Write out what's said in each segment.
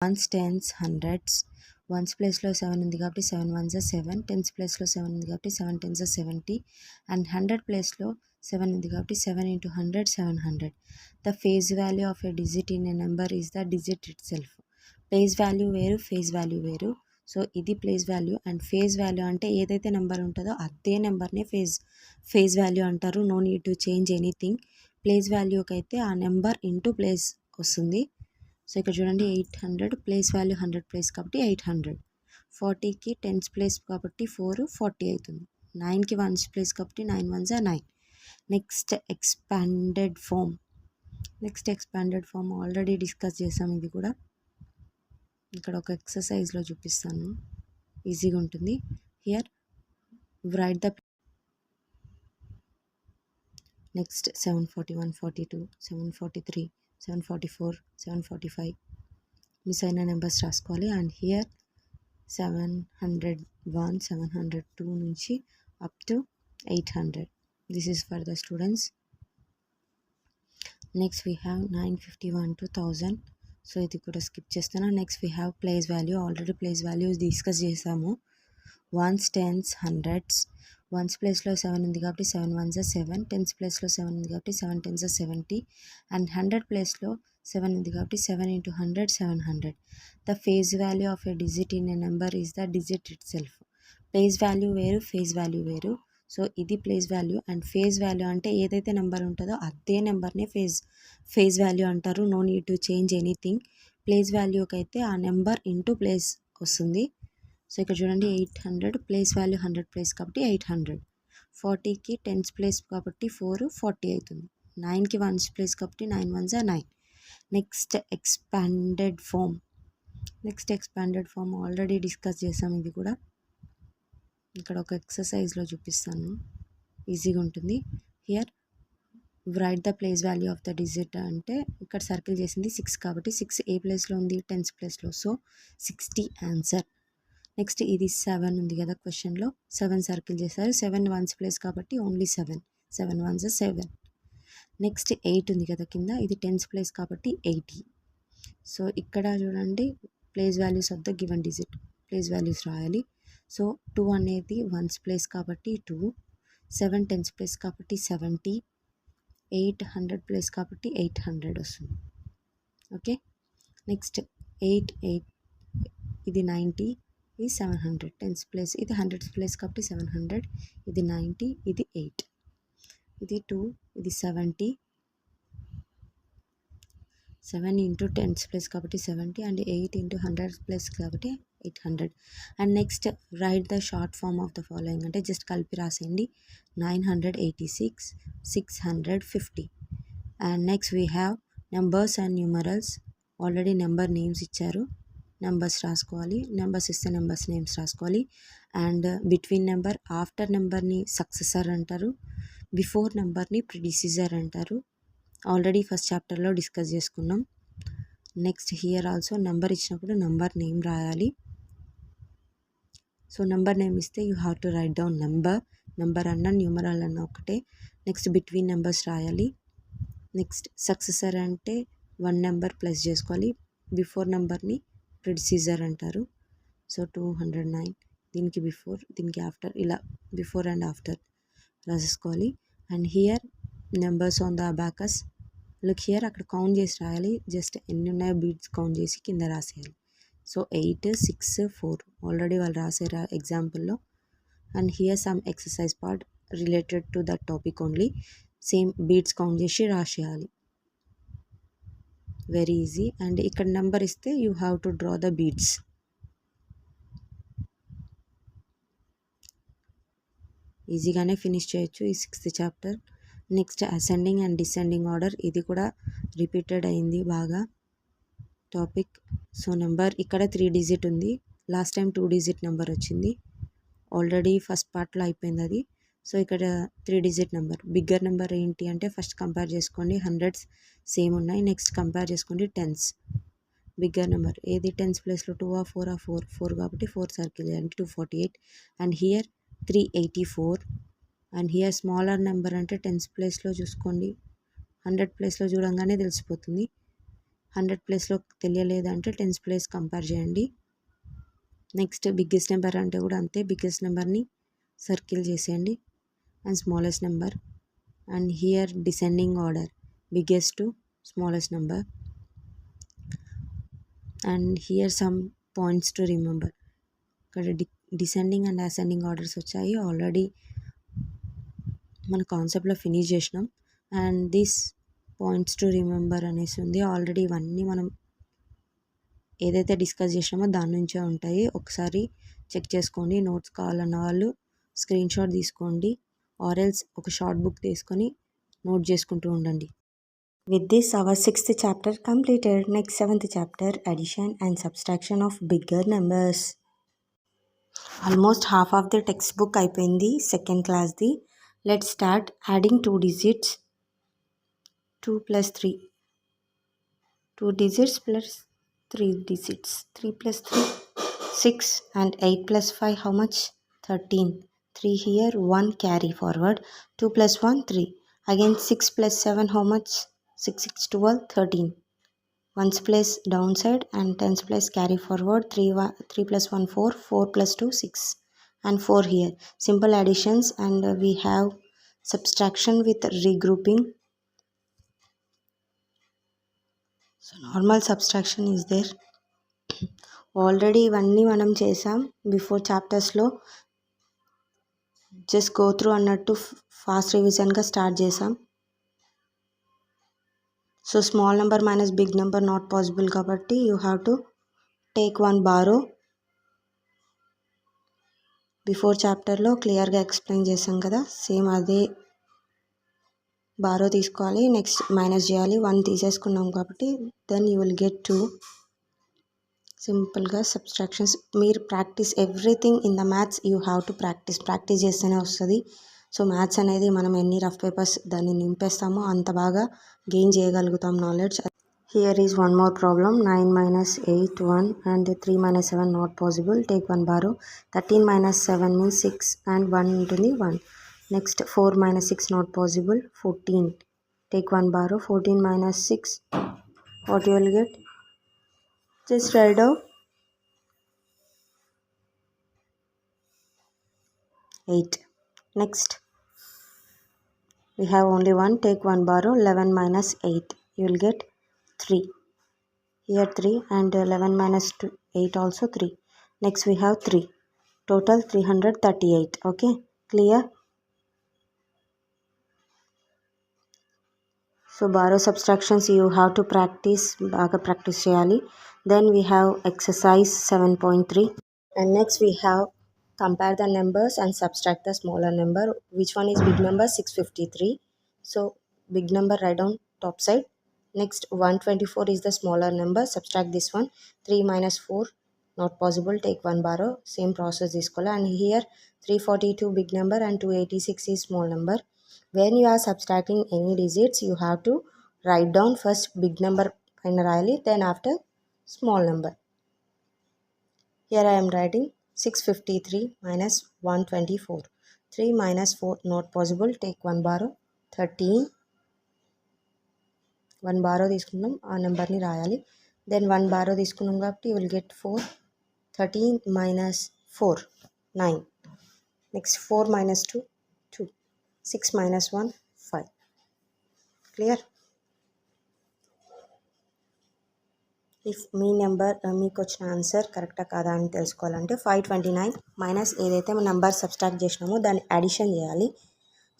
Once, tens, hundreds. Once ప్లేస్లో 7 ఉంది కాబట్టి 7 వన్స్ 7. టెన్స్ ప్లేస్లో 7 ఉంది కాబట్టి 7 టెన్స్ 70. అండ్ 100 ప్లేస్లో 7 ఉంది కాబట్టి 7 into 100 700. The face value of a digit in a number is the digit itself. Place value వేరు, ఫేజ్ వాల్యూ వేరు. సో ఇది place value. And face value అంటే ఏదైతే నెంబర్ ఉంటుందో అదే నెంబర్నే ఫేజ్ వాల్యూ అంటారు. No need to change anything. Place వాల్యూకి అయితే ఆ నెంబర్ ఇంటూ ప్లేస్ వస్తుంది. సో ఇక్కడ చూడండి 800 ప్లేస్ వాల్యూ 100 ప్లేస్ కాబట్టి 800. 40కి టెన్స్ ప్లేస్ కాబట్టి 4 40 అవుతుంది. 9కి వన్స్ ప్లేస్ కాబట్టి 9 ones 9. Next expanded form already discuss చేసాం. ఇది కూడా ఇక్కడ ఒక ఎక్సర్సైజ్లో చూపిస్తాను, ఈజీగా ఉంటుంది. Here write the next 741 42 743 744 745 miss అయిన నెంబర్స్ రాసుకోవాలి. అండ్ హియర్ 701 702 నుంచి up to 800. This is for the students. Next we have 951 to 1000. So ఇది కూడా స్కిప్ చేస్తాను. Next we have place value. Already place value discuss చేసాము. Ones, tens, hundreds. వన్స్ ప్లేస్లో 7 ఉంది కాబట్టి 7 వన్స్ 7. టెన్స్ ప్లేస్లో 7 ఉంది కాబట్టి 7 టెన్స్ 70. అండ్ 100 ప్లేస్లో 7 ఉంది కాబట్టి 7 into 100 700. The face value of a digit in a number is the digit itself. Place value వేరు, ఫేజ్ వాల్యూ వేరు. సో ఇది place value. And face value అంటే ఏదైతే నెంబర్ ఉంటుందో అదే నెంబర్నే ఫేజ్ వాల్యూ అంటారు. No need to change anything. Place వాల్యూకి అయితే ఆ నెంబర్ ఇంటూ ప్లేస్ వస్తుంది. సో ఇక్కడ చూడండి 800 ప్లేస్ వాల్యూ 100 ప్లేస్ కాబట్టి 800. 40కి టెన్స్ ప్లేస్ కాబట్టి 4 40 అవుతుంది. 9కి వన్స్ ప్లేస్ కాబట్టి 9 ones 9. Next expanded form already discuss చేసాం. ఇది కూడా ఇక్కడ ఒక ఎక్సర్సైజ్లో చూపిస్తాను, ఈజీగా ఉంటుంది. Here write the place value of the digit అంటే ఇక్కడ సర్కిల్ చేసింది 6 కాబట్టి 6 ఏ ప్లేస్లో ఉంది, టెన్స్ ప్లేస్లో. So 60 answer. నెక్స్ట్ ఇది 7 ఉంది కదా క్వశ్చన్లో, 7 సర్కిల్ చేశారు. 7 వన్స్ ప్లేస్ కాబట్టి ఓన్లీ 7 7 వన్స్ 7. నెక్స్ట్ 8 ఉంది కదా కింద, ఇది టెన్స్ ప్లేస్ కాబట్టి 80. సో ఇక్కడ చూడండి place values of the given digit place values రాయాలి. సో 2 అనేది వన్స్ ప్లేస్ కాబట్టి 2, 7 టెన్స్ ప్లేస్ కాబట్టి 70, 8 100 ప్లేస్ కాబట్టి 800 వస్తుంది. ఓకే. నెక్స్ట్ 8 ఇది 90, ఇది 700 టెన్స్ ప్లేస్, ఇది 100 ప్లేస్ కాబట్టి 700, ఇది 90, ఇది 8, ఇది 2, ఇది 70, 7 ఇంటూ టెన్స్ ప్లేస్ కాబట్టి 70 అండ్ 8 ఇంటూ 100 ప్లేస్ కాబట్టి 800. And next write the short form of the following అంటే జస్ట్ కలిపి రాసేయండి. 986 650. And next we have numbers and numerals. Already number names ఇచ్చారు, నెంబర్స్ రాసుకోవాలి. నెంబర్స్ ఇస్తే నెంబర్స్ నేమ్స్ రాసుకోవాలి. అండ్ బిట్వీన్ నెంబర్ ఆఫ్టర్ నెంబర్ని successor అంటారు, బిఫోర్ నెంబర్ని ప్రిడిసీజర్ అంటారు. ఆల్రెడీ ఫస్ట్ చాప్టర్లో డిస్కస్ చేసుకున్నాం. నెక్స్ట్ హియర్ ఆల్సో నెంబర్ ఇచ్చినప్పుడు నెంబర్ నేమ్ రాయాలి. సో నెంబర్ నేమ్ ఇస్తే you have to write down number అన్న న్యూమరల్ అన్న ఒకటే. నెక్స్ట్ బిట్వీన్ నెంబర్స్ రాయాలి. నెక్స్ట్ సక్సెసర్ అంటే 1 నెంబర్ ప్లస్ చేసుకోవాలి. బిఫోర్ నెంబర్ని ప్రిడిసీజర్ అంటారు. సో 209 దీనికి బిఫోర్, దీనికి ఆఫ్టర్, ఇలా బిఫోర్ అండ్ ఆఫ్టర్ రాసేసుకోవాలి. And here numbers on the abacus. Look here, అక్కడ కౌంట్ చేసి రాయాలి. జస్ట్ ఎన్ని ఉన్నాయో బీట్స్ కౌంట్ చేసి కింద రాసేయాలి. సో 8 6 4 ఆల్రెడీ వాళ్ళు రాసారు ఎగ్జాంపుల్లో. And here some exercise part related to that topic only. Same beats count చేసి రాసేయాలి. Very easy. అండ్ ఇక్కడ నెంబర్ ఇస్తే you have to draw the beats. ఈజీగానే ఫినిష్ చేయొచ్చు ఈ 6th chapter. Next ascending and descending order, ఇది కూడా repeated అయింది బాగా టాపిక్. సో నెంబర్ ఇక్కడ 3 డిజిట్ ఉంది, లాస్ట్ టైం 2 డిజిట్ నెంబర్ వచ్చింది. ఆల్రెడీ ఫస్ట్ పార్ట్లో అయిపోయింది అది. సో ఇక్కడ 3 డిజిట్ నెంబర్. బిగ్గర్ నెంబర్ ఏంటి అంటే ఫస్ట్ కంపేర్ చేసుకోండి, హండ్రెడ్స్ సేమ్ ఉన్నాయి. నెక్స్ట్ కంపేర్ చేసుకోండి టెన్స్. బిగ్గర్ నెంబర్ ఏది, టెన్స్ ప్లేస్లో 2 4 4 కాబట్టి 4 సర్కిల్ చేయండి, 248. And here 384. And here smaller number అంటే టెన్స్ ప్లేస్లో చూసుకోండి, 100 ప్లేస్లో చూడంగానే తెలిసిపోతుంది. 100 ప్లేస్లో తెలియలేదంటే 10th ప్లేస్ కంపేర్ చేయండి. నెక్స్ట్ బిగ్గెస్ట్ నెంబర్ అంటే కూడా అంతే. బిగ్గెస్ట్ నెంబర్ని సర్కిల్ చేసేయండి and smallest number. And here descending order, biggest to smallest number. And here some points to remember. ఇక్కడ డిసెండింగ్ అండ్ అసెండింగ్ ఆర్డర్స్ వచ్చాయి. ఆల్రెడీ మన కాన్సెప్ట్లో ఫినిష్ చేసినాం. And this points to remember అనేసి ఉంది. ఆల్రెడీ ఇవన్నీ మనం ఏదైతే డిస్కస్ చేసినామో దాని నుంచే ఉంటాయి. ఒకసారి చెక్ చేసుకోండి. నోట్స్ కావాలన్న వాళ్ళు స్క్రీన్ షాట్ తీసుకోండి, ఆర్ఎల్స్ ఒక షార్ట్ బుక్ తీసుకొని నోట్ చేసుకుంటూ ఉండండి. With this, our 6th chapter completed. Next 7th chapter, addition and subtraction of bigger numbers. Almost half of the textbook అయిపోయింది second క్లాస్ది. Let's start adding 2 digits. 2 plus 3. 2 digits plus 3 digits. 3 plus 3, 6. And 8 plus 5, how much? 13. 3 here, 1 carry forward. 2 plus 1, 3. Again 6 plus 7, how much? 6, 6, 12, 13. 1's place downside and 10's place carry forward. 3 plus 1, 4. 4 plus 2, 6. And 4 here. Simple additions, and we have subtraction with regrouping. So normal subtraction is there. Already ఇవన్నీ మనం చేసాం before చాప్టర్స్లో. Just go through అన్నట్టు fast రివిజన్గా start చేసాం. So small number minus big number not possible కాబట్టి you have to take 1 borrow. Before చాప్టర్లో క్లియర్గా ఎక్స్ప్లెయిన్ చేసాం కదా, సేమ్ అదే బారో తీసుకోవాలి. నెక్స్ట్ మైనస్ చేయాలి. 1 తీసేసుకున్నాం కాబట్టి దెన్ యూ విల్ గెట్ 2. సింపుల్గా సబ్స్ట్రాక్షన్స్ మీరు practice everything in the maths you have to practice చేస్తేనే వస్తుంది. సో మ్యాథ్స్ అనేది మనం ఎన్ని రఫ్ పేపర్స్ దాన్ని నింపేస్తామో అంత బాగా గెయిన్ చేయగలుగుతాం knowledge. Here is one more problem. 9 minus 8 1 and 3 minus 7 not possible. Take 1 borrow. 13 minus 7 means 6 and 1 ఉంటుంది 1. Next 4 minus 6 not possible. 14. Take 1 borrow. 14 minus 6, what you will get? Just write down 8. Next we have only 1. Take 1 borrow. 11 minus 8, you will get 3. Here 3 and 11 minus 2, 8 also 3. Next we have 3. Total 338. Okay, clear? So borrow subtractions you have to బాగా practice చేయాలి. Then we have exercise 7.3. And next we have compare the numbers and subtract the smaller number. Which one is big number? 653. So big number write down top side. Next 124 is the smaller number. Subtract this one. 3 minus 4 not possible. Take 1 borrow. Same process this color. And here 342 big number and 286 is small number. When you are subtracting any digits, you have to write down first big number finally, then after small number. Here I am writing 653 minus 124. 3 minus 4 not possible. Take 1 borrow. 13. 1 borrow తీసుకున్నాం, ఆ నెంబర్ని రాయాలి. Then 1 borrow తీసుకున్నాం కాబట్టి you will get 4. 13 minus 4 9. Next 4 minus 2 2. 6 minus 1 5. Clear? If me number మీకు వచ్చిన answer కరెక్టా కాదా అని తెలుసుకోవాలంటే 529 మైనస్ ఏదైతే నెంబర్ సబ్స్ట్రాక్ట్ చేసినామో దాన్ని అడిషన్ చేయాలి.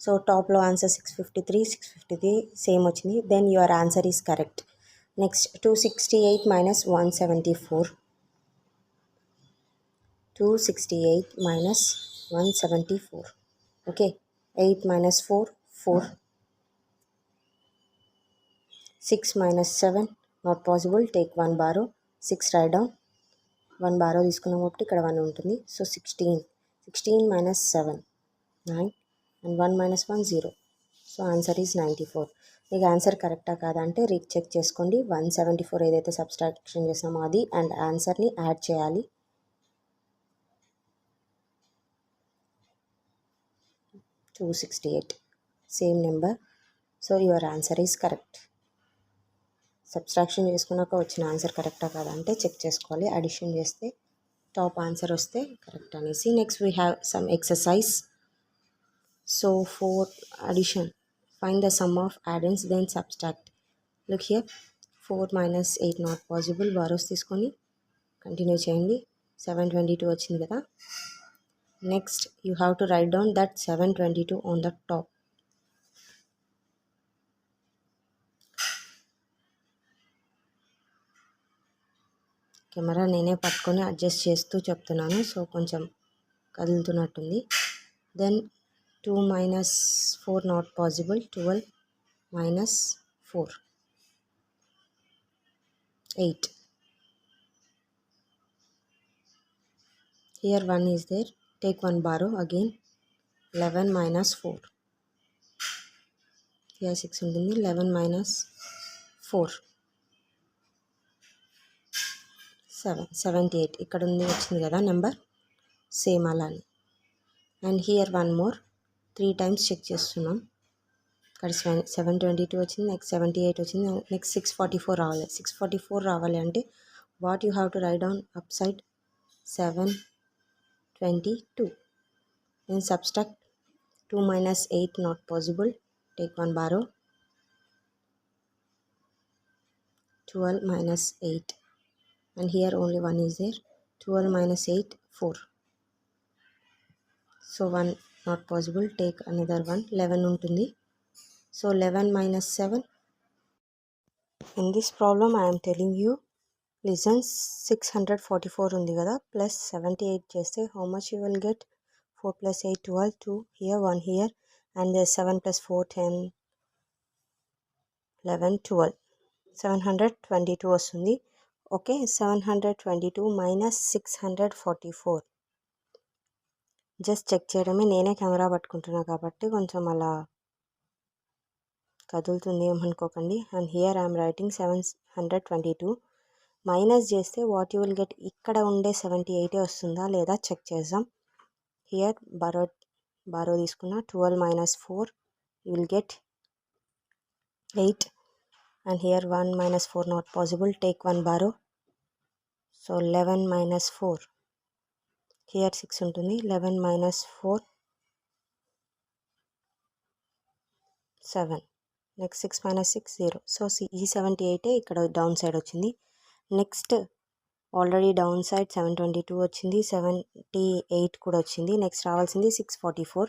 సో టాప్లో ఆన్సర్ 653 సేమ్ వచ్చింది. Then your answer is correct. Next 268 minus 174. 268 minus 174. Okay, 8 minus 4 4. 6 minus 7 not possible. Take 1 borrow. 6 write down. 1 borrow తీసుకున్నాం కాబట్టి ఇక్కడ 1 ఉంటుంది. So 16 minus 7 9 and 1 minus 1 0. So answer is 94. మీకు answer కరెక్టా కాదా అంటే చెక్ చేసుకోండి. 174 ఏదైతే సబ్స్ట్రాక్షన్ చేసామో అది అండ్ ఆన్సర్ని యాడ్ చేయాలి. $268 same number. So your answer is correct. Subtraction చేసుకున్నాక వచ్చిన ఆన్సర్ కరెక్టా కాదా అంటే చెక్ చేసుకోవాలి. అడిషన్ చేస్తే టాప్ ఆన్సర్ వస్తే కరెక్ట్ అనేసి. Next we have some exercise. So 4 addition. Find the sum of addends then subtract. Look here, 4 minus 8 not possible. Borrows తీసుకొని కంటిన్యూ చేయండి. 722 వచ్చింది కదా. Next you have to write down that 722 on the top. Camera నేనే పట్టుకొని adjust చేస్తూ చెప్తున్నాను, so కొంచెం కదులుతున్నట్టుంది. Then 2 minus 4 not possible. 12 minus 4 8. Here 1 is there, take 1 borrow again. 11 minus 4. Here 6 ఉంటుంది. 11 minus 4 7 78. ఇక్కడ ఉంది వచ్చింది కదా నెంబర్, సేమ్ అలానే. And here 1 more, 3 times check చేస్తున్నాం. ఇక్కడ 722 వచ్చింది, నెక్స్ట్ 78 వచ్చింది, నెక్స్ట్ 644 రావాలి. 644 రావాలి అంటే what you have to write down up side 722. then subtract 2 minus 8 not possible, take 1 borrow. 12 minus 8 and here only 1 is there. 12 minus 8 4. So 1 not possible, take another one. 11 ఉంటుంది. So 11 minus 7. In this problem I am telling you, listen, 644 ఉంది కదా plus 78 చేస్తే how much you will get? 4 plus 8 12, 2 here, 1 here, and there's 7 plus 4 10 11 12, 722 వస్తుంది. Okay, 722 minus 644. Just check చేయడమే, నేనే camera పట్టుకుంటున్నా కాబట్టి కొంచెం అలా కదులుతుంది ఏమనుకోకండి. And here I'm writing 722 minus చేస్తే వాట్ యూ విల్ గెట్, ఇక్కడ ఉండే 78 వస్తుందా లేదా చెక్ చేద్దాం. హియర్ బారో తీసుకున్నా. 12 minus 4 you will get 8. and here 1 minus 4 not possible, take 1 borrow. so 11 minus 4, here 6 ఉంటుంది. 11 minus 4 7, నెక్స్ట్ 6 minus 6 0. సో ఈ 78 ఇక్కడ డౌన్ సైడ్ వచ్చింది. నెక్స్ట్ ఆల్రెడీ డౌన్ సైడ్ 722 వచ్చింది, 78 కూడా వచ్చింది. నెక్స్ట్ రావాల్సింది 644.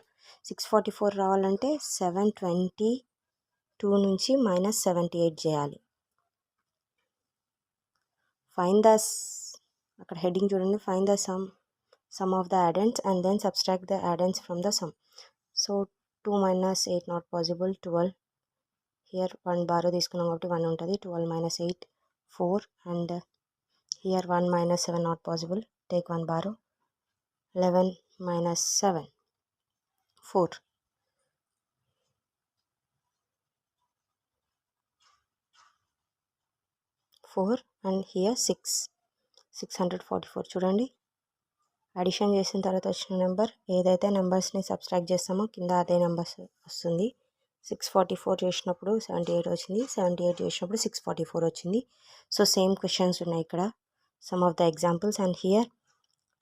644 రావాలంటే 722 నుంచి మైనస్ 78 చేయాలి. ఫైండ్ ద, అక్కడ హెడ్డింగ్ చూడండి, find the sum of the addends and then subtract the addends from the sum. So 2 minus 8 not possible, 12. Here 1 borrow తీసుకున్నాం కాబట్టి 1 ఉంటుంది. 12 minus 8 4, and here 1 minus 7 not possible, take 1 borrow. 11 minus 7 4. and here 644. చూడండి, addition చేసిన తర్వాత వచ్చిన number, ఏదైతే నెంబర్స్ని subtract చేస్తామో కింద అదే నెంబర్స్ వస్తుంది. 644 చేసినప్పుడు 78 వచ్చింది, 78 చేసినప్పుడు 644 వచ్చింది. సో సేమ్ క్వశ్చన్స్ ఉన్నాయి ఇక్కడ, some of the examples. And here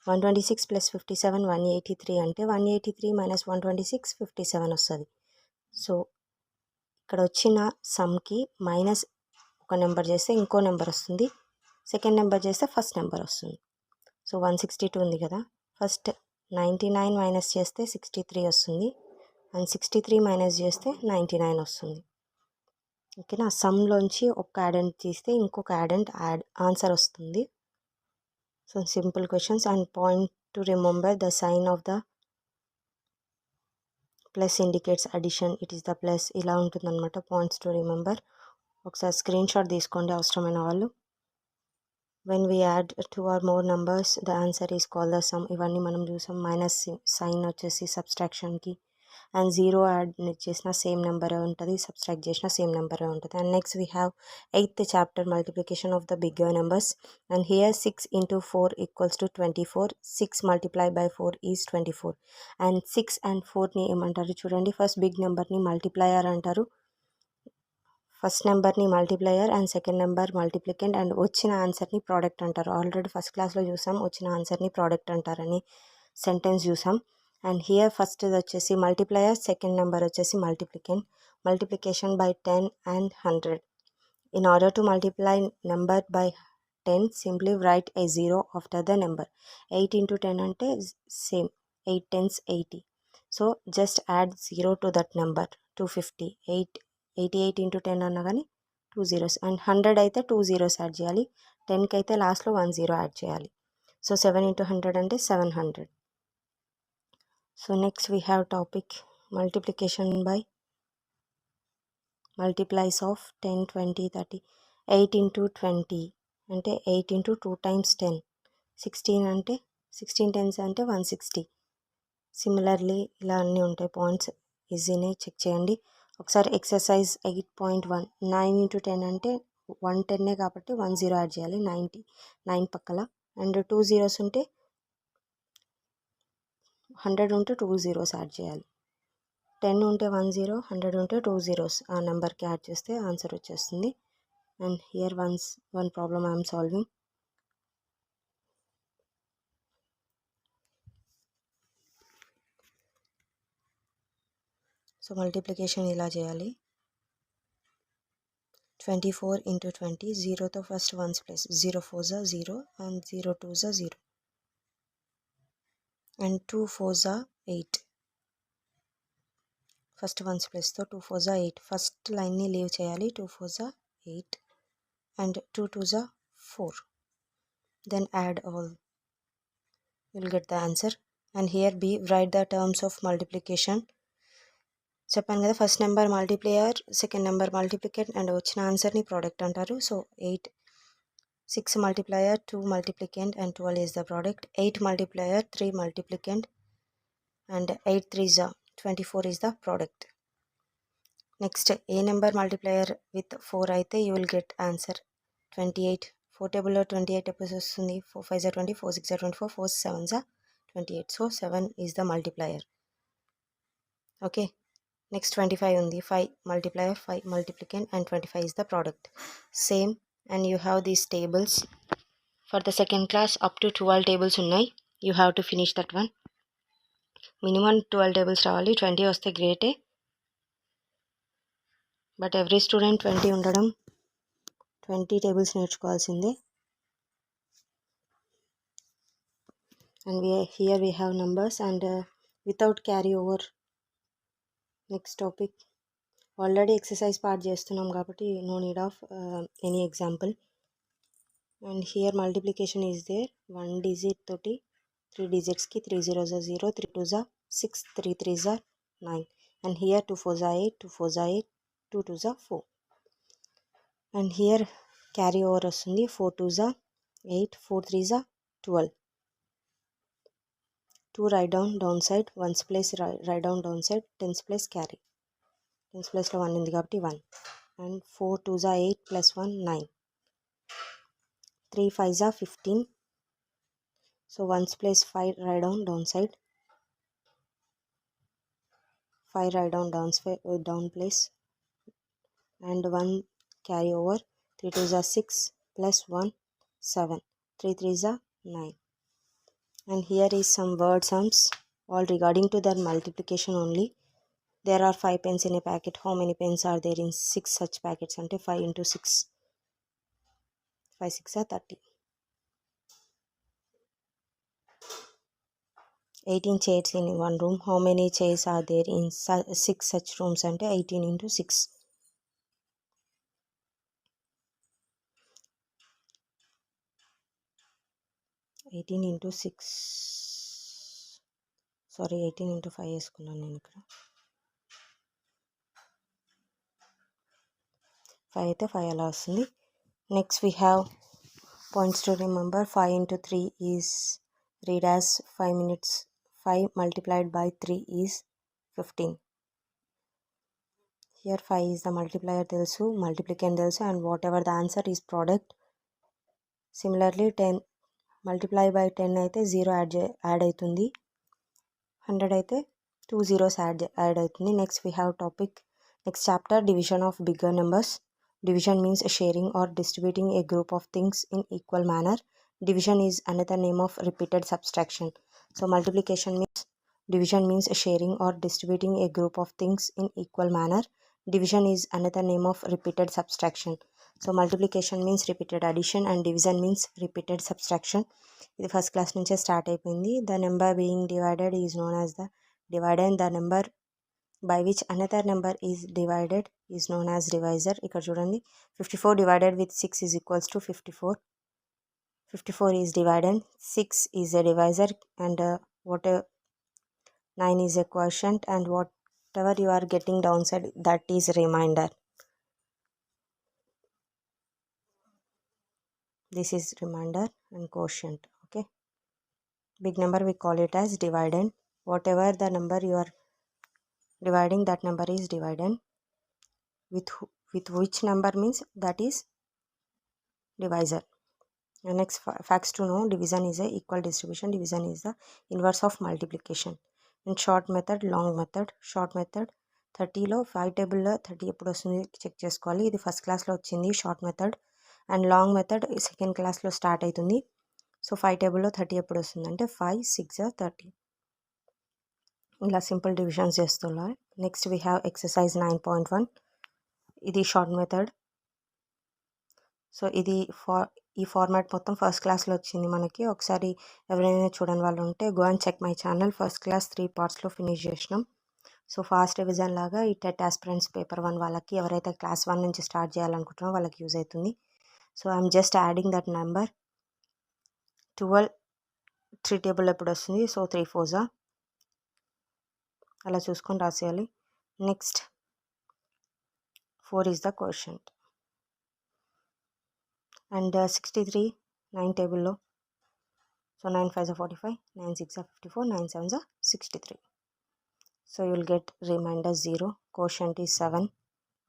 126 plus 57 183 అంటే 183 minus 126 57 వస్తుంది. సో ఇక్కడ వచ్చిన సమ్కి మైనస్ ఒక నెంబర్ చేస్తే ఇంకో నెంబర్ వస్తుంది, సెకండ్ నెంబర్ చేస్తే ఫస్ట్ నెంబర్ వస్తుంది. సో 162 ఉంది కదా, ఫస్ట్ 99 మైనస్ చేస్తే 63 వస్తుంది, అండ్ 63 మైనస్ చేస్తే 99 వస్తుంది. ఓకేనా, సమ్లోంచి ఒక యాడెంట్ తీస్తే ఇంకొక యాడెంట్ ఆన్సర్ వస్తుంది. So simple questions. And point to remember, the sign of the plus indicates addition, it is the plus, ఇలా ఉంటుందన్నమాట. పాయింట్స్ టు రిమెంబర్, ఒకసారి స్క్రీన్ షాట్ తీసుకోండి అవసరమైన వాళ్ళు. When we add 2 or more numbers the answer is call the sum, ఇవన్నీ మనం చూసాం. Minus sign వచ్చేసి సబ్స్ట్రాక్షన్కి, అండ్ 0 యాడ్ చేసిన సేమ్ నెంబరే ఉంటుంది, సబ్స్ట్రాక్ట్ చేసిన సేమ్ నెంబరే ఉంటుంది. And next we have 8th chapter multiplication of the bigger numbers. And here 6 into 4 equals to 24. 6 multiplied by 4 is 24. అండ్ 6 and 4ని ఏమంటారు చూడండి, ఫస్ట్ బిగ్ నెంబర్ని మల్టిప్లయర్ అంటారు, ఫస్ట్ నెంబర్ని multiplier and second number multiplicand and వచ్చిన ఆన్సర్ని ప్రోడక్ట్ అంటారు. ఆల్రెడీ ఫస్ట్ క్లాస్లో చూసాం వచ్చిన ఆన్సర్ని ప్రోడక్ట్ అంటారని సెంటెన్స్ చూసాం. అండ్ హియర్ ఫస్ట్ వచ్చేసి మల్టిప్లయర్, సెకండ్ నెంబర్ వచ్చేసి multiplicand. Multiplication by 10 and 100. In order to multiply number by 10, simply write a 0 after the number. 8 into 10 ante same, 8 tens 80. So just add 0 to that number, 250. 88 into 10 అన్నా కానీ 2 zeros. And 100 అయితే 2 zeros add చేయాలి. 10కి అయితే లాస్ట్లో 1 0 add చేయాలి. So 7 into 100 అంటే 700. So next we have topic multiplication by multiplies of 10, 20, 30. 8 into 20 అంటే 8 into 2 times 10. 16 అంటే 16 tens అంటే 160. సిమిలర్లీ ఇలా అన్నీ ఉంటాయి పాయింట్స్, ఈజీనే చెక్ చేయండి ఒకసారి. ఎక్సర్సైజ్ 8.1 9 into 10 అంటే 110 కాబట్టి 1 0 యాడ్ చేయాలి 9 పక్కల. అండ్ 2 zeros ఉంటే 100 ఉంటే 2 zeros యాడ్ చేయాలి. 10 ఉంటే 1 0, 100 ఉంటే 2 zeros ఆ నెంబర్కి యాడ్ చేస్తే ఆన్సర్ వచ్చేస్తుంది. And here one problem I'm solving. So multiplication ఇలా చేయాలి. 24 into 20, 0తో first ones place, 0 4s 0 and 0 2s 0 and 2 4s 8. First ones ప్లేస్తో 2 4s 8. ఫస్ట్ లైన్ని లీవ్ చేయాలి. 2 4s 8 and 2 2s 4. Then add all, you'll get the answer. And here B, write the terms of multiplication. చెప్పాను కదా first number multiplier, second number multiplicand and వచ్చిన ఆన్సర్ని product అంటారు. So 8 6 multiplier, 2 multiplicand and 12 is the product. 8 multiplier, 3 multiplicand and 8 3s 24 is the product. Next a number multiplier with 4 అయితే you will get answer 28. 4 table 28 episodes వస్తుంది. 4 5s 20, 4 6s 24, 4 7s 28. So 7 is the multiplier. Okay. Next 25 ఉంది. 5 multiplier, 5 multiplicand and 25 is the product. Same, and you have these tables. For the second class up to 12 tables ఉన్నాయి. You have to finish that one. Minimum 12 tables రావాలి. 20 వస్తే గ్రేటే, but every student 20 ఉండడం 20 tables నేర్చుకోవాల్సిందే. And here we have numbers and without carry over. Next topic already exercise part చేస్తున్నాం కాబట్టి no need of any example. And here multiplication is there. 1 digit తోటి 3 digitsకి 3 zeros 0, 3 2s 6, 3 3s 9. And here 2 4s 8, 2 4s 8, 2 2s 4. And here carry over వస్తుంది. 4 2s 8, 4 3s 12. 2 write down downside, 1s place write down downside, 10s place carry. 10s ప్లేస్లో 1 ఉంది కాబట్టి 1. And 4 2s 8 plus 1 9. 3 5s 15. So 1s place 5 write down downside, 5 write down down place and 1 carry over. 3 2s 6 plus 1 7. 3 3s 9. And here is some word sums all regarding to their multiplication only. There are 5 pens in a packet. How many pens are there in 6 such packets? Ante 5 into 6. 5 6 are 30. 18 chairs in one room. How many chairs are there in 6 such rooms? Ante 18 into 6. 18 into 6. Sorry, 18 into 5 వేసుకున్నాను నేను ఇక్కడ. 5 అయితే 5 అలా వస్తుంది. Next we have points to remember. 5 into 3 is read as 5 minutes. 5 multiplied by 3 is 15. Here 5 is the multiplier తెలుసు, multiplicand తెలుసు, and whatever the answer is product. Similarly 10 multiply by 10 అయితే 0 add అవుతుంది. 100 అయితే 2 zeros యాడ్ అవుతుంది. Next we have topic, next chapter, division of bigger numbers. Division means sharing or distributing a group of things in equal manner. Division is another name of repeated subtraction. So multiplication means division means sharing or distributing a group of things in equal manner. Division is another name of repeated subtraction. So multiplication means repeated addition and division means repeated subtraction. ఇది first class నుంచే start అయిపోయింది. The number being divided is known as the divider. The number by which another number is divided is known as divisor. ఇక్కడ చూడండి 54 divided with 6 is equals to 54. 54 is divided, 6 is a divisor, and 9 is a quotient, and whatever you are getting downside, that is remainder. This is remainder and quotient. Okay, big number we call it as dividend. Whatever the number you are dividing, that number is dividend. With which number means that is divisor. And next facts to know: division is a equal distribution. Division is the inverse of multiplication. In short method, long method. Short method 30లో 5 టేబుల్లో 30 ఎప్పుడు వస్తుంది check చేసుకోవాలి. ఇది first క్లాస్లో వచ్చింది short method. And long method second క్లాస్లో start అవుతుంది. So 5 టేబుల్లో 30 ఎప్పుడు వస్తుంది అంటే 5 6 30. ఇలా సింపుల్ డివిజన్స్ చేస్తున్నారు. Next we have exercise 9.1. ఇది షార్ట్ మెథడ్. సో ఇది ఈ ఫార్మాట్ మొత్తం ఫస్ట్ క్లాస్లో వచ్చింది మనకి. ఒకసారి ఎవరైనా చూడని వాళ్ళు ఉంటే go and check my channel. First class 3 పార్ట్స్లో ఫినిష్ చేసినాం. సో ఫాస్ట్ రివిజన్ లాగా ఈ టెట్ ఆస్పిరెంట్స్ పేపర్ 1 వాళ్ళకి ఎవరైతే క్లాస్ 1 నుంచి స్టార్ట్ చేయాలనుకుంటున్నారో వాళ్ళకి యూజ్ అవుతుంది. So I'm just adding that number. 12 3 table ఎప్పుడు వస్తుంది? సో 3 4s అలా చూసుకొని రాసేయాలి. Next 4 is the quotient. And 63 9 టేబుల్లో. So 9 5s 45, 9 6s 54, 9 7s 63. So you will get remainder 0. Quotient is 7.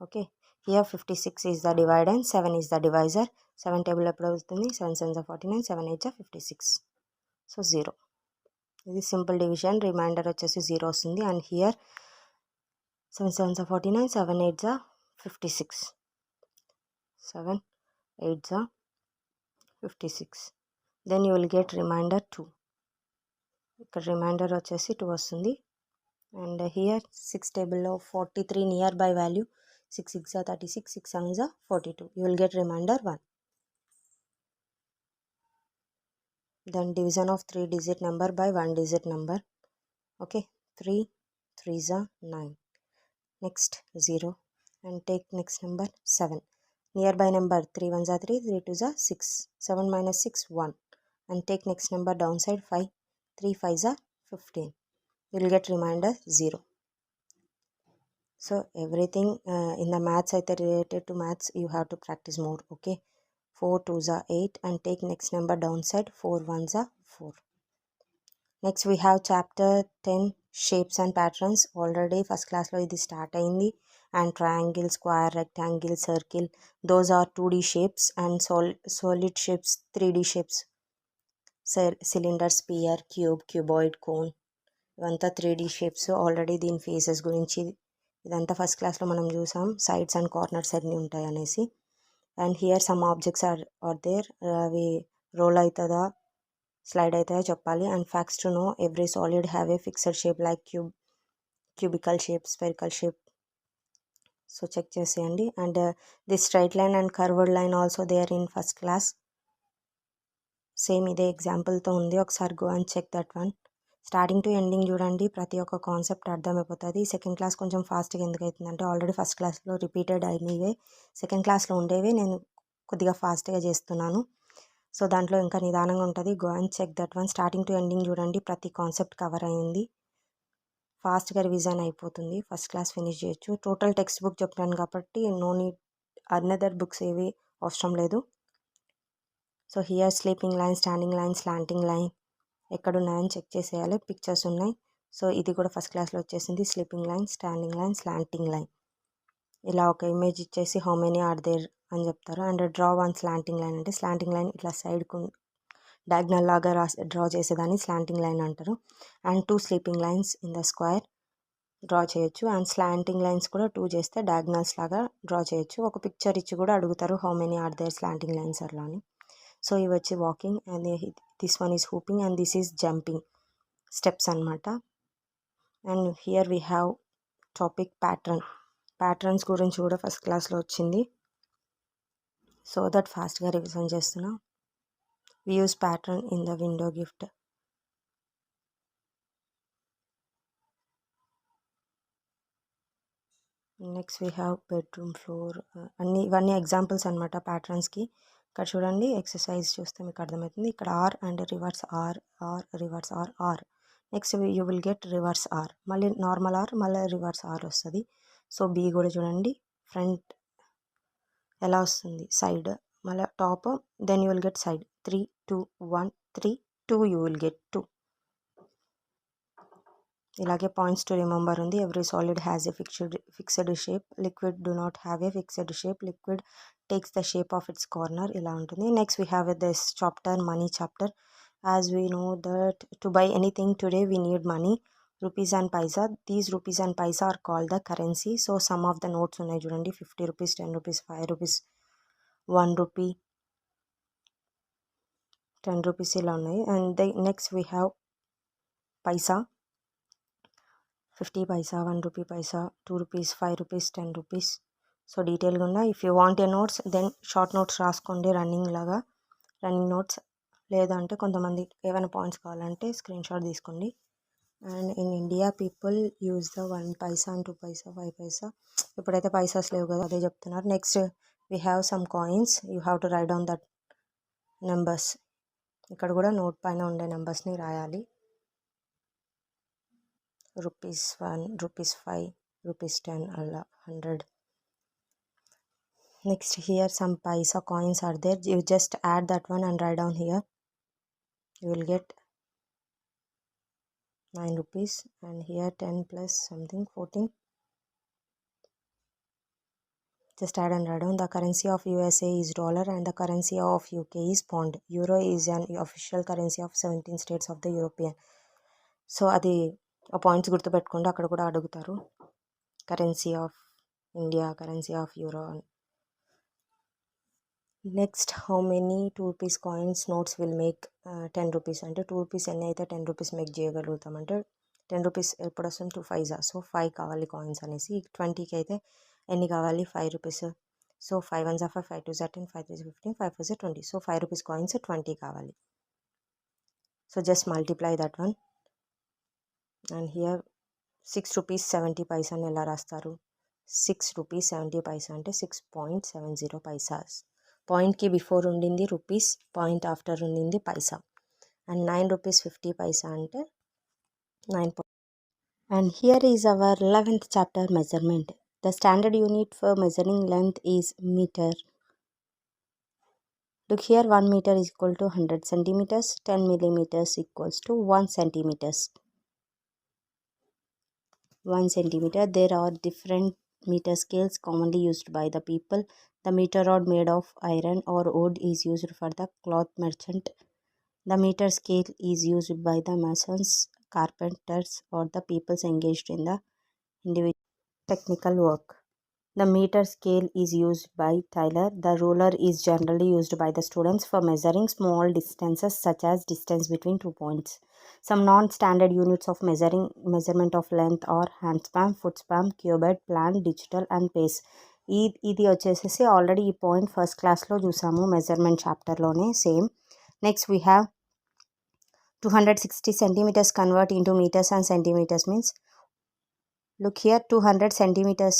Okay, here 56 is the dividend, 7 is the divisor. 7 table ఎప్పుడు అవుతుంది? 7 7s 49, 7 8s 56. So 0. ఇది simple division. Reminder వచ్చేసి 0 వస్తుంది. And here 7 7s 49, 7 8s 56, 7 8s 56. Then you will get remainder 2. ఇక్కడ reminder వచ్చేసి 2 వస్తుంది. And here 6 టేబుల్లో 43 near by value. 6 6s 36, 6 7s 42. You will get remainder 1. Then division of 3-digit number by 1-digit number. Okay, 3 3s 9. Next 0. And take next number 7. Nearby number 3 1s 3, 3 2s 6. 7 minus 6 1. And take next number downside 5. 3 5s 15. You will get remainder 0. So everything in the maths related to maths you have to practice more. Okay, 4 2s 8 and take next number downside 4 1s 4. Next we have chapter 10 shapes and patterns. Already first class lo idi start ayindi. And triangle, square, rectangle, circle, those are 2D shapes. And solid shapes 3D shapes. Cylinder, sphere, cube, cuboid, cone, ఇవంతా 3D shapes. Already దీని faces గురించి ఇదంతా first క్లాస్లో మనం చూసాం. Sides and corners అన్నీ ఉంటాయి అనేసి. And here some objects are there. అవి రోల్ అవుతుందా స్లైడ్ అవుతుందా చెప్పాలి. And facts to know: every solid have a fixed shape like cubical shape, spherical shape. So check చేసేయండి. And the straight line and curved line also there in first class. Same ఇదే ఎగ్జాంపుల్తో ఉంది. ఒకసారి go and check that one. Starting to ending చూడండి, ప్రతి ఒక్క concept అర్థమైపోతుంది. Second class కొంచెం ఫాస్ట్గా ఎందుకు అవుతుందంటే ఆల్రెడీ ఫస్ట్ క్లాస్లో రిపీటెడ్ అయినవే, సెకండ్ క్లాస్లో ఉండేవి నేను కొద్దిగా ఫాస్ట్గా చేస్తున్నాను. సో దాంట్లో ఇంకా నిదానంగా ఉంటుంది. Go and check that one. Starting to ending చూడండి, ప్రతి కాన్సెప్ట్ కవర్ అయింది. ఫాస్ట్గా రివిజన్ అయిపోతుంది. ఫస్ట్ క్లాస్ ఫినిష్ చేయొచ్చు. టోటల్ టెక్స్ట్ బుక్ చెప్పాను కాబట్టి నో నీడ్ అనదర్ బుక్స్ ఏవి అవసరం లేదు. So here sleeping line, standing line, slanting line ఎక్కడున్నాయని చెక్ చేసేయాలి. పిక్చర్స్ ఉన్నాయి. సో ఇది కూడా ఫస్ట్ క్లాస్లో వచ్చేసింది. Sleeping line, standing line, slanting line. ఇలా ఒక ఇమేజ్ ఇచ్చేసి హౌ మెనీ ఆర్ దేర్ అని చెప్తారు. And draw one slanting line అంటే స్లాంటింగ్ లైన్ ఇట్లా సైడ్కు డయాగ్నల్ లాగా డ్రా చేసేదాన్ని స్లాంటింగ్ లైన్ అంటారు. And 2 sleeping lines in the square. Draw చేయొచ్చు. అండ్ స్లాంటింగ్ లైన్స్ కూడా 2 చేస్తే డయాగ్నల్స్ లాగా డ్రా చేయొచ్చు. ఒక పిక్చర్ ఇచ్చి కూడా అడుగుతారు how many are there slanting lines అట్లా అని. సో ఇవి వచ్చి walking and this one is hopping and this is jumping steps అనమాట. And here we have topic patterns గురించి కూడా ఫస్ట్ క్లాస్లో వచ్చింది. సో దట్ ఫాస్ట్గా రివిజన్ చేస్తున్నా. We use pattern in the window gift. Next we have bedroom floor. ఇవన్నీ examples అనమాట ప్యాటర్న్స్కి. ఇక్కడ చూడండి ఎక్సర్సైజ్ చూస్తే మీకు అర్థమవుతుంది. ఇక్కడ R and reverse R reverse R. Next you will get reverse R, మళ్ళీ నార్మల్ ఆర్, మళ్ళీ రివర్స్ ఆర్ వస్తుంది. సో బి కూడా చూడండి ఫ్రంట్ ఎలా వస్తుంది, సైడ్, మళ్ళీ top, then you will get side. 3 2 1 3 2 you will get 2. ఇలాగే పాయింట్స్ టు రిమెంబర్ ఉంది. Every solid has a fixed shape. Liquid do not have a fixed shape. Liquid takes the shape of its corner. ఇలా ఉంటుంది. Next we have this chapter, money chapter. As we know that to buy anything today we need money, rupees and paisa. These rupees and paisa are called the currency. So some of the notes ఉన్నాయి చూడండి. 50 rupees, 10 rupees, 5 rupees, 1 rupee, 10 rupees ఇలా ఉన్నాయి. And next we have Paisa. 50 paisa, 1 rupee paisa, 2 rupees, 5 rupees, 10 rupees. So డీటెయిల్గా ఉన్నా. If you want a notes then short notes రాసుకోండి running notes. లేదంటే కొంతమంది ఏమైనా పాయింట్స్ కావాలంటే స్క్రీన్ షాట్ తీసుకోండి. And in India people use the 1 paisa and 2 paisa, 5 paisa. ఇప్పుడైతే పైసాస్ లేవు కదా, అదే చెప్తున్నారు. Next we have some coins. You have to write down that numbers. ఇక్కడ కూడా నోట్ పైన ఉండే నెంబర్స్ని రాయాలి. rupees 1, rupees 5, rupees 10, Allah 100. Next here some paisa coins are there. You just add that one and write down here. You will get 9 rupees. And here 10 plus something 14. Just add and write down. The currency of USA is dollar and the currency of UK is pound. Euro is an official currency of 17 states of the European. So అది ఆ points గుర్తుపెట్టుకోండి, అక్కడ కూడా అడుగుతారు. Currency of India, currency of euro. Next how many 2 rupees coins notes will make 10 rupees. అంటే 2 rupees ఎన్ని అయితే 10 rupees make చేయగలుగుతామంటే 10 rupees ఎప్పుడు వస్తుంది 2 5s. సో 5 కావాలి కాయిన్స్ అనేసి. 20కి అయితే ఎన్ని కావాలి 5 rupees. So 5 1s are 5, 5 2s are 10, 5 3s 15, 5 4s are 20. So 5 rupees coins 20 కావాలి. So just multiply that one. And here 6 rupees 70 paisa అని ఎలా రాస్తారు? 6 rupees 70 paisa అంటే 6.70 paisas. పాయింట్కి బిఫోర్ ఉండింది రూపీస్, పాయింట్ ఆఫ్టర్ ఉండింది పైసా. అండ్ 9 rupees 50 paisa అంటే 9. And here is our 11th chapter, measurement. The standard unit for measuring length is meter. Look here, 1 meter is equal to 100 centimeters, 10 millimeters equals to 1 centimeters. 1 centimeter. There are different meter scales commonly used by the people. The meter rod made of iron or wood is used for the cloth merchant. The meter scale is used by the masons, carpenters, or the peoples engaged in the individual technical work. The meter scale is used by tailor. The ruler is generally used by the students for measuring small distances such as distance between 2 points. Some non-standard units of measurement of length are handspan, footspan, cubit, plan, digital and pace. ఇది వచ్చేసేసి already ఈ point first క్లాస్లో చూసాము measurement చాప్టర్లోనే same. Next we have 260 centimeters convert into meters and centimeters means, look here, 200 centimeters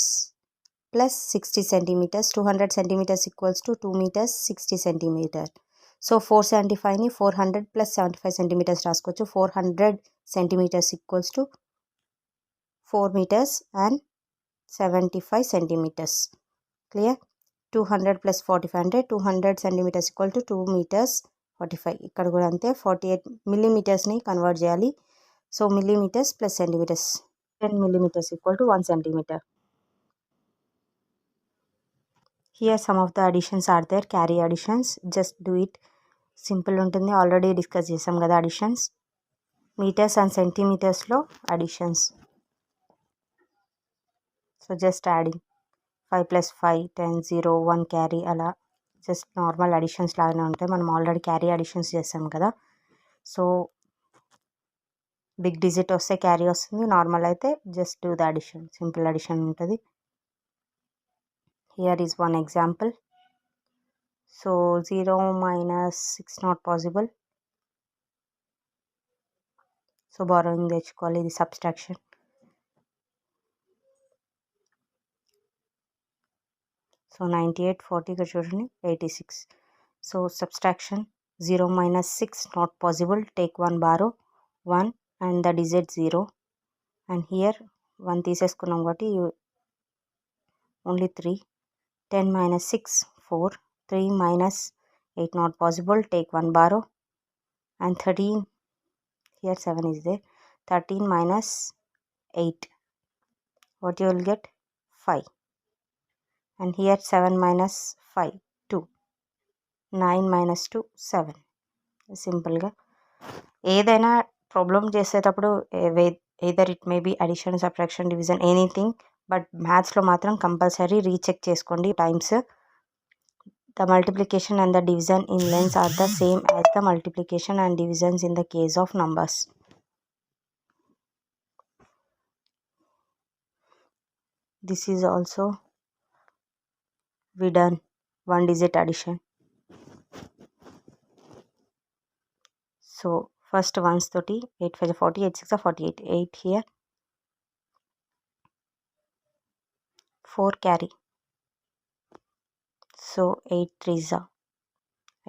plus 60 centimeters. 200 centimeters equals to 2 meters 60 centimeters. So 475ని 400 plus 75 centimeters రాసుకోవచ్చు. 400 centimeters equals to 4 meters and 75 centimeters. Clear? 200 plus 45 అంటే 200 centimeters equal to 2 meters 45. ఇక్కడ కూడా అంతే 48 millimetersని convert చేయాలి. So millimeters plus centimeters, 10 millimeters equal to 1 centimeter. Here some of the additions are there. Carry additions, just do it. Simple ఉంటుంది, already discuss చేసాం కదా additions. Meters and సెంటీమీటర్స్లో additions. So just adding 5 + 5 10 0 1 carry అలా just normal additions లాగానే ఉంటాయి. మనం already carry additions చేసాం కదా. సో బిగ్ డిజిట్ వస్తే క్యారీ వస్తుంది, నార్మల్ అయితే just do the addition, simple addition ఉంటుంది. Here is one example. So 0 - 6 not possible. So borrowing తెచ్చుకోవాలి, ఇది సబ్స్ట్రాక్షన్. సో 98 40 ఇక్కడ చూడండి 86. So subtraction 0 - 6 not possible. Take 1 borrow 1 and the digit 0 and here 1 తీసేసుకున్నాం కాబట్టి only 3. 10 - 6 4. 3 - 8 not possible. Take 1 borrow and 13. Here 7 is there. 13 - 8. What you will get? 5. And here 7 - 5 2. 9 - 2 7. సింపుల్గా ఏదైనా problem చేసేటప్పుడు either it may be addition, subtraction, division, anything, but మ్యాథ్స్లో మాత్రం compulsory recheck చేసుకోండి times. The multiplication and the division in lengths are the same as the multiplication and divisions in the case of numbers. This is also we done one digit addition. So first ones 30, 8 5 40, 8 6 48, 8 here, 4 carry. So 8 3s are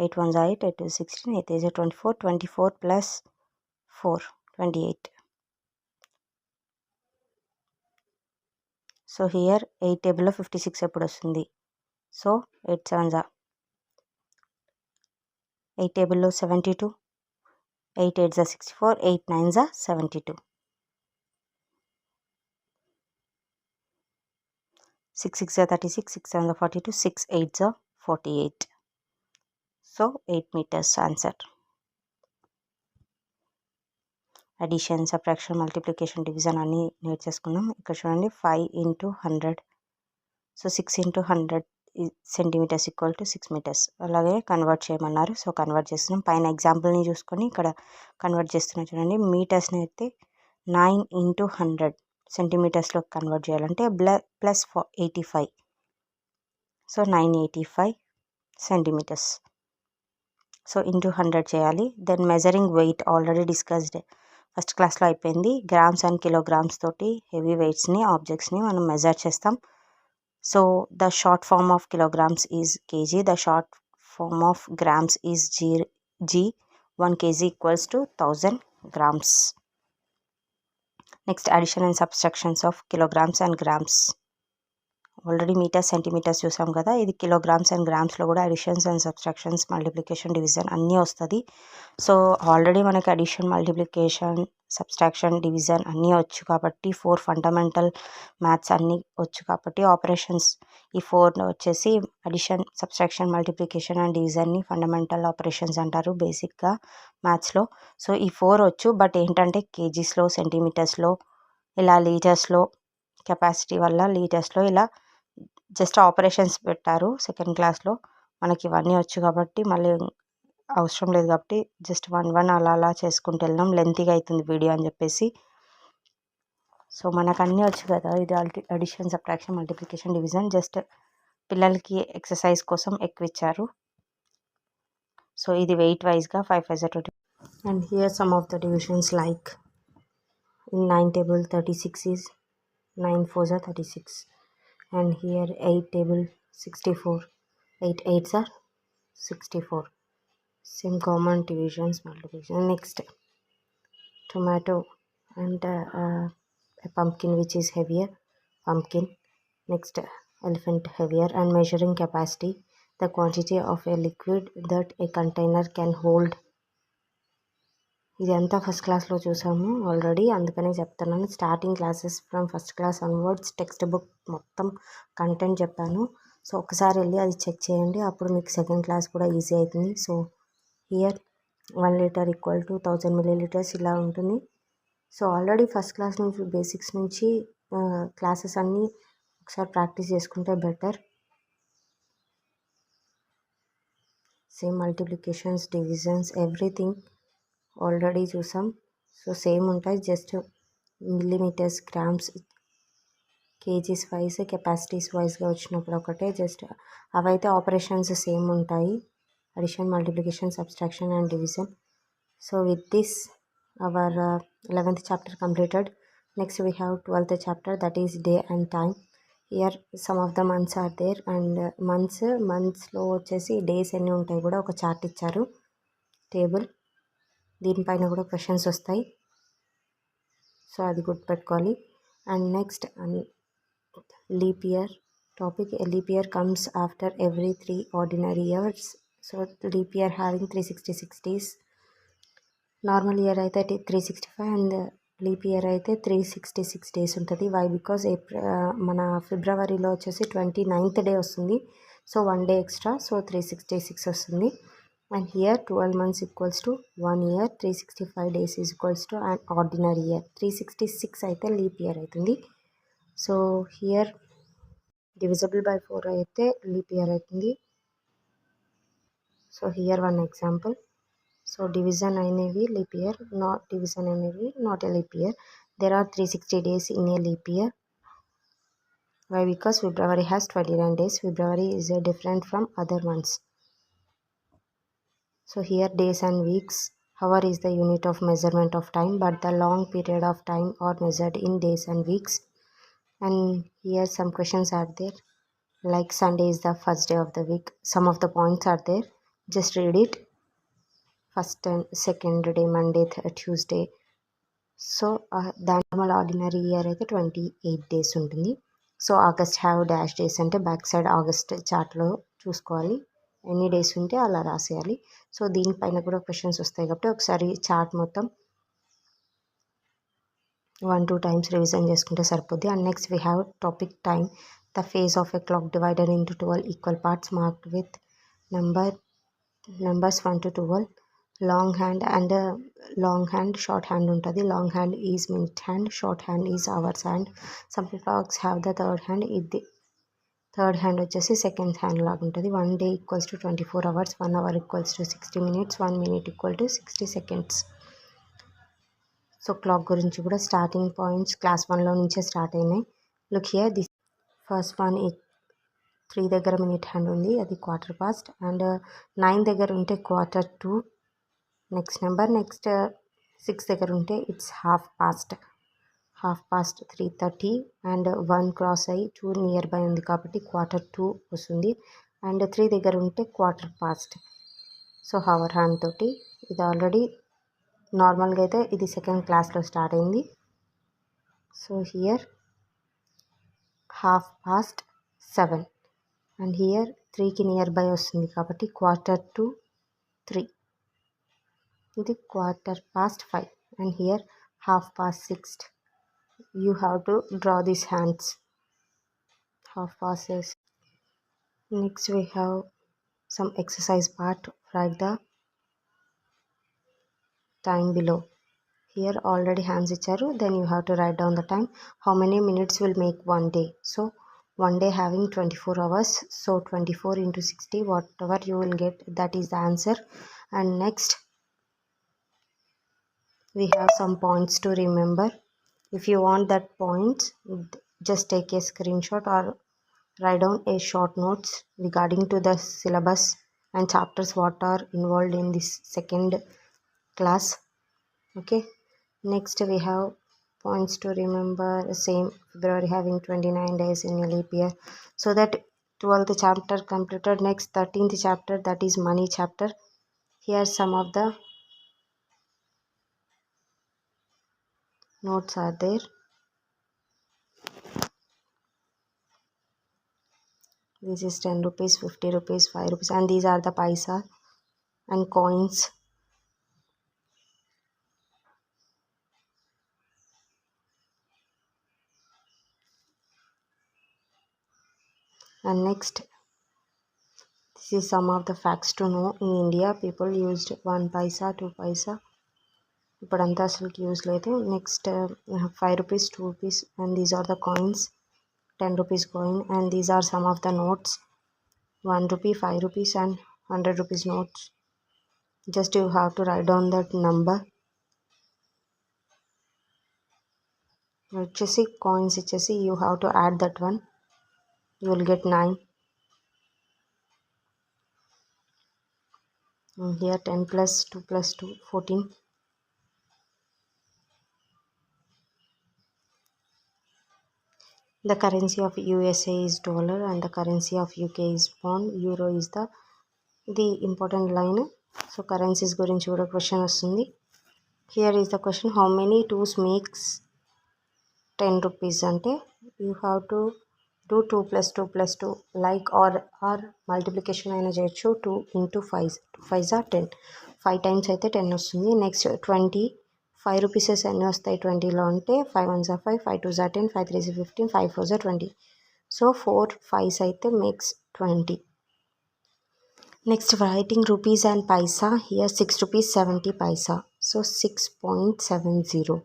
8 1s are 8, 8 2 16, 8 3s are 24, 24 plus 4 28. So here 8 table లో 56 ఎప్పుడు వస్తుంది? So 8 7s are 8 table లో 72, 8 8s are 64, 8 9s are 72. 6 6 are 36, 6 7s are 42, 6 8s are 48. So 8 meters answer. Addition, subtraction, multiplication, division అన్నీ నేర్చేసుకున్నాం. ఇక్కడ చూడండి 5 × 100. సో 6 × 100 centimetres equal to 6 meters. అలాగే కన్వర్ట్ చేయమన్నారు. సో కన్వర్ట్ చేస్తున్నాం. పైన ఎగ్జాంపుల్ని చూసుకొని ఇక్కడ కన్వర్ట్ చేస్తున్నాం. చూడండి మీటర్స్ని అయితే 9 × 100 సెంటీమీటర్స్లో కన్వర్ట్ చేయాలంటే plus 85. So 985 centimetres. So into 100 చేయాలి. Then measuring weight already discussed first క్లాస్లో అయిపోయింది. గ్రామ్స్ అండ్ కిలోగ్రామ్స్ తోటి హెవీ వెయిట్స్ని, ఆబ్జెక్ట్స్ని మనం మెజర్ చేస్తాం. So the short form of kilograms is kg, the short form of grams is g. 1 kg equals to 1000 grams. Next addition and subtractions of kilograms and grams. Already metres, centimetres చూసాం కదా. ఇది kilograms and గ్రామ్స్లో కూడా additions and subtractions, multiplication, division అన్నీ వస్తుంది. So already మనకి addition, multiplication, subtraction, division అన్నీ వచ్చు కాబట్టి 4 ఫండమెంటల్ మ్యాథ్స్ అన్నీ వచ్చు కాబట్టి ఆపరేషన్స్ ఈ 4 వచ్చేసి అడిషన్, సబ్ట్రాక్షన్, మల్టిప్లికేషన్ అండ్ డివిజన్ని ఫండమెంటల్ ఆపరేషన్స్ అంటారు బేసిక్గా మ్యాథ్స్లో. సో ఈ 4 వచ్చు. బట్ ఏంటంటే కేజీస్లో, సెంటీమీటర్స్లో, ఇలా లీటర్స్లో, కెపాసిటీ వల్ల లీటర్స్లో ఇలా జస్ట్ ఆపరేషన్స్ పెట్టారు సెకండ్ క్లాస్లో. మనకి ఇవన్నీ వచ్చు కాబట్టి మళ్ళీ అవసరం లేదు కాబట్టి జస్ట్ 1 1 అలా చేసుకుంటూ వెళ్దాం, లెంతీగా అవుతుంది వీడియో అని చెప్పేసి. సో మనకు అన్నీ వచ్చు కదా. ఇది addition, subtraction, multiplication, division just పిల్లలకి ఎక్సర్సైజ్ కోసం ఎక్కువ ఇచ్చారు. సో ఇది వెయిట్ వైజ్గా 5 5 20. And here some of the divisions like in 9 table 36 is 9 4s are 36. And here 8 table 64, 8 8s are 64. Same common divisions, multiplication. Next tomato and a pumpkin which is heavier, pumpkin. Next elephant heavier. And measuring capacity, the quantity of a liquid that a container can hold. ఇదంతా first క్లాస్లో చూసాము already, అందుకనే చెప్తున్నాను. Starting classes from first class onwards text book మొత్తం content చెప్పాను. So ఒకసారి వెళ్ళి అది చెక్ చేయండి, అప్పుడు మీకు సెకండ్ క్లాస్ కూడా ఈజీ అవుతుంది. So here 1 liter equal to 1000 milliliters ఇలా ఉంటుంది. సో ఆల్రెడీ ఫస్ట్ క్లాస్ నుంచి బేసిక్స్ నుంచి క్లాసెస్ అన్నీ ఒకసారి ప్రాక్టీస్ చేసుకుంటే better. Same multiplications, divisions, everything already చూసాం. సో సేమ్ ఉంటాయి, just millimetres, grams, kgs wise, capacities వైజ్గా వచ్చినప్పుడు ఒకటే. జస్ట్ అవైతే ఆపరేషన్స్ సేమ్ ఉంటాయి, addition, multiplication, subtraction and division. So with this our 11th chapter completed. Next we have 12th chapter, that is day and time. Here some of the months are there, and మంత్స్లో వచ్చేసి days ఎన్ని ఉంటాయి కూడా ఒక chart ఇచ్చారు, table. దీనిపైన కూడా questions వస్తాయి, సో అది గుర్తుపెట్టుకోవాలి. And next leap year topic. Leap year comes after every 3 ordinary years. So leap year having 366 days. Normal year అయితే 365 అండ్ లీప్ ఇయర్ అయితే 366 days ఉంటుంది. వై? బికాజ్ మన ఫిబ్రవరిలో వచ్చేసి 29th డే వస్తుంది, సో 1 day ఎక్స్ట్రా, సో 366 వస్తుంది. And here 12 months equals to 1 year, 365 days is equals to and ordinary year. 366 అయితే leap year అవుతుంది. సో హియర్ డివిజబుల్ బై 4 అయితే లీప్ ఇయర్ అవుతుంది. So here one example. So division అనేవి leap year, not division అనేవి not a leap year. There are 360 days in a leap year. Why? Because February has 29 days. February is different from other months. So here days and weeks. Hour is the unit of measurement of time, but the long period of time are measured in days and weeks. And here some questions are there, like Sunday is the first day of the week. Some of the points are there, just read it. First and second day, Monday, Tuesday. So normal ordinary year అయితే 28 days ఉంటుంది. So August have dash days అంటే back side August చార్ట్లో చూసుకోవాలి, ఎన్ని days ఉంటే అలా రాసేయాలి. So దీనిపైన కూడా క్వశ్చన్స్ వస్తాయి కాబట్టి ఒకసారి చార్ట్ మొత్తం 1-2 times రివిజన్ చేసుకుంటే సరిపోద్ది. And next we have topic time. The face of a clock divided into 12 equal parts marked with numbers 1 to 12. Long hand and long hand, short hand ఉంటుంది. Long hand is minute hand, short hand is hours hand. Some clocks have the third hand. ఇది third hand వచ్చేసి second hand లాగా ఉంటుంది. 1 day equals to 24 hours, 1 hour equals to 60 minutes, 1 minute equal to 60 seconds. So clock గురించి కూడా starting points class 1లో నుంచే start అయినాయి. Look here, this first one 3 దగ్గర minute hand ఉంది, అది క్వార్టర్ పాస్ట్. అండ్ 9 దగ్గర ఉంటే quarter to next number. Next 6 దగ్గర ఉంటే it's half past 3:30. And 1 cross అయ్యి 2 నియర్ బై ఉంది కాబట్టి క్వార్టర్ టు వస్తుంది. అండ్ 3 దగ్గర ఉంటే quarter past. So hour hand తోటి ఇది ఆల్రెడీ నార్మల్గా అయితే ఇది సెకండ్ క్లాస్లో స్టార్ట్ అయింది. So here 7:30. అండ్ హియర్ 3కి నియర్ బై వస్తుంది కాబట్టి క్వార్టర్ టు 3, ఇది quarter past 5. And here 6:30. You have to draw these hands. 6:30. Next we have some exercise part. Write the time below. Here already hands icharu, then you have to write down the time. How many minutes will make 1 day? So 1 day having 24 hours, so 24 into 60, whatever you will get, that is the answer. And next we have some points to remember. If you want that points, just take a screenshot or write down a short notes regarding to the syllabus and chapters what are involved in this second class. Okay, next we have points to remember. Same, February having 29 days in a leap year. So that 12th chapter completed. Next 13th chapter, that is money chapter. Here some of the notes are there. This is 10 rupees, 50 rupees, 5 rupees, and these are the paisa and coins. And next, this is some of the facts to know. In India, people used 1 paisa, 2 paisa. ఇప్పుడంతా అసలుకి use లేదు. Next 5 rupees, 2 rupees, and these are the coins. 10 rupees coin, and these are some of the notes: 1 rupee, 5 rupees and 100 rupees notes. Just you have to write down that number. వచ్చేసి coins ఇచ్చేసి you have to add that one. You will get 9. And here 10 plus 2 plus 2, 14. The currency of USA is dollar and the currency of UK is pound. Euro is the important line. So currencies గురించి కూడా question వస్తుంది. Here is the question: how many 2s makes 10 rupees? అంటే you have to do 2 plus 2 plus 2, like or multiplication అయినా చేయొచ్చు. 2 into 5, 2 5s are 10. 5 times అయితే 10 వస్తుంది. Next 20, 5 రూపీసెస్ ఎన్ని వస్తాయి 20లో అంటే 5 1s are 5, 5 2s are 10, 5 3s are 15, 5 4s are 20. So 4 5s అయితే makes 20. Next writing rupees and paisa. Here 6 rupees 70 paisa. So 6.70.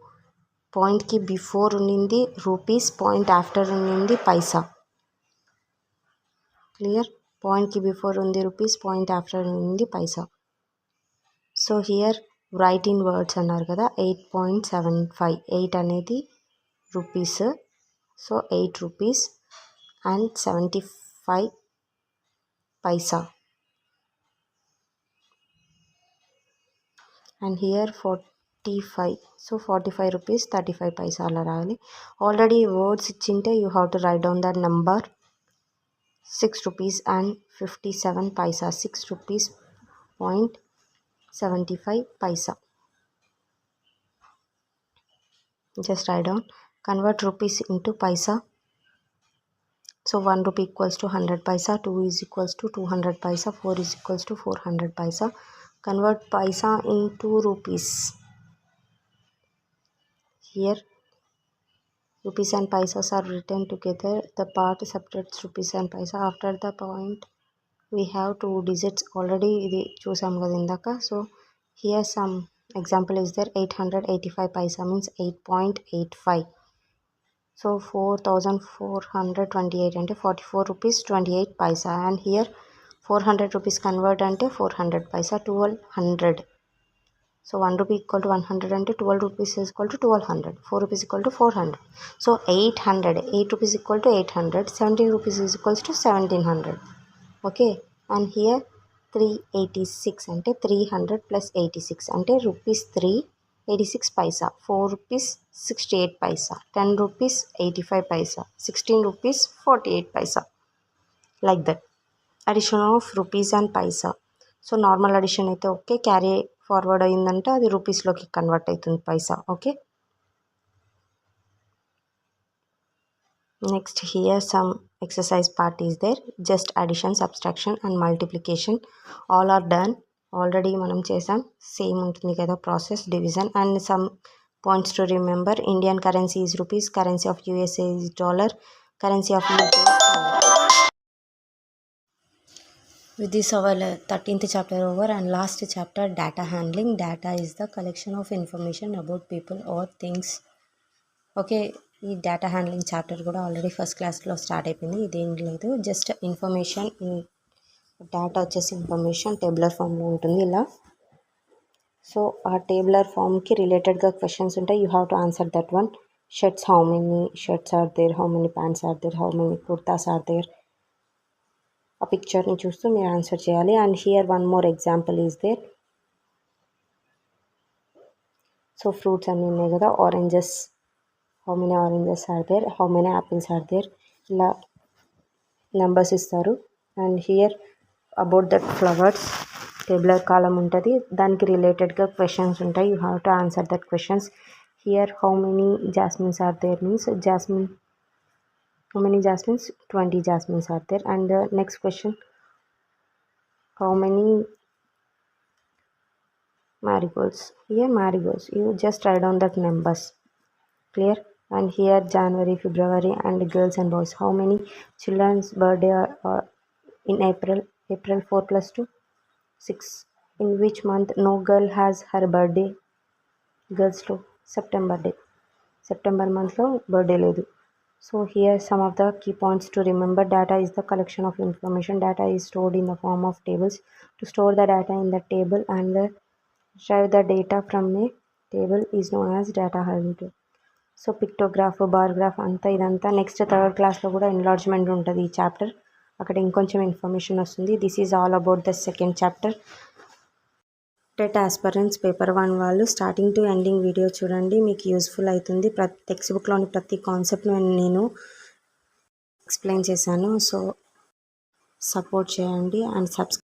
పాయింట్కి before ఉండింది రూపీస్, పాయింట్ ఆఫ్టర్ ఉండింది పైసా. క్లియర్? పాయింట్కి బిఫోర్ ఉంది రూపీస్, పాయింట్ ఆఫ్టర్ ఉంది paisa. So here write in words అన్నారు కదా. 8.75. 8 అనేది rupees. So 8 rupees and 75 paisa. And here 45. So 45 rupees 35 paisa అలా రాయాలి. ఆల్రెడీ వర్డ్స్ ఇచ్చింటే you have to write down that number. 6 rupees and 57 paisa. 6 rupees 0.75 paisa. Just write down. Convert rupees into paisa. So 1 rupee equals to 100 paisa, 2 is equals to 200 paisa, 4 is equals to 400 paisa. Convert paisa into rupees. Here rupees and paisas are written together. The part separates rupees and paisa. After the point we have 2 digits. Already ఇది చూసాం కదా ఇందాక. So here some example is there. 885 paisa means 8.85. So 4428 అంటే 44 rupees 28 paisa. And here 400 rupees convert అంటే 400 paisa, 1200. So 1 rupee equal to 100 అంటే 12 rupees is equal to 1200. 4 rupees equal to 400. So 800. 8 rupees equal to 800. 17 rupees is equals to 1700. Okay. And here 386 అంటే 300 plus 86 అంటే rupees 386 paisa. 4 rupees 68 paisa. 10 rupees 85 paisa. 16 rupees 48 paisa. Like that. Addition of rupees and paisa. So normal addition అయితే okay, carry forward అయిందంటే అది రూపీస్లోకి convert అవుతుంది paisa. Okay. Next here some exercise part is there. Just addition, subtraction and multiplication all are done. Already మనం చేసాం, same ఉంటుంది కదా process. Division and some points to remember. Indian currency is rupees, currency of USA is dollar, currency of UK. With this our 13th chapter over and last chapter, data handling. Data is the collection of information about people or things. Okay. ఈ data handling chapter కూడా already first క్లాస్లో start అయిపోయింది. ఇదేం లేదు, just information. Data వచ్చేసి information tabular ఫామ్లో ఉంటుంది ఇలా. సో ఆ టేబులర్ ఫామ్కి రిలేటెడ్గా క్వశ్చన్స్ ఉంటాయి. You have to answer that one. Shirts, how many shirts are there, how many pants are there, how many kurtas are there. ఆ పిక్చర్ని చూస్తూ మీరు ఆన్సర్ చేయాలి. And here one more example is there. So fruits అన్నీ ఉన్నాయి కదా. Oranges, how many oranges are there, how many apples are there, ఇలా numbers ఇస్తారు. And here about that flowers tabular column ఉంటుంది, దానికి రిలేటెడ్గా క్వశ్చన్స్ ఉంటాయి. You have to answer that questions. Here how many jasmines are there means jasmine, how many jasmines? 20 jasmines are there. And the next question, how many marigolds? Here marigolds, you just write down that numbers. Clear? And here January, February, and girls and boys, how many children's birthday are in April? April 4 plus 2 6. In which month no girl has her birthday? Girls లో September day, September మంత్లో birthday లేదు. So here some of the key points to remember. Data is the collection of information. Data is stored in the form of tables. To store the data in the table and retrieve the data from a table is known as data hierarchy. So pictograph bar graph అంతా ఇదంతా next third క్లాస్లో కూడా enlargement ఉంటుంది ఈ chapter. అక్కడ ఇంకొంచెం information వస్తుంది. This is all about the second chapter. TET aspirants paper 1 వాళ్ళు స్టార్టింగ్ టు ఎండింగ్ వీడియో చూడండి, మీకు యూస్ఫుల్ అవుతుంది. టెక్స్ట్ బుక్లోని ప్రతి కాన్సెప్ట్ను నేను ఎక్స్ప్లెయిన్ చేశాను. సో సపోర్ట్ చేయండి అండ్ సబ్స్క్రైబ్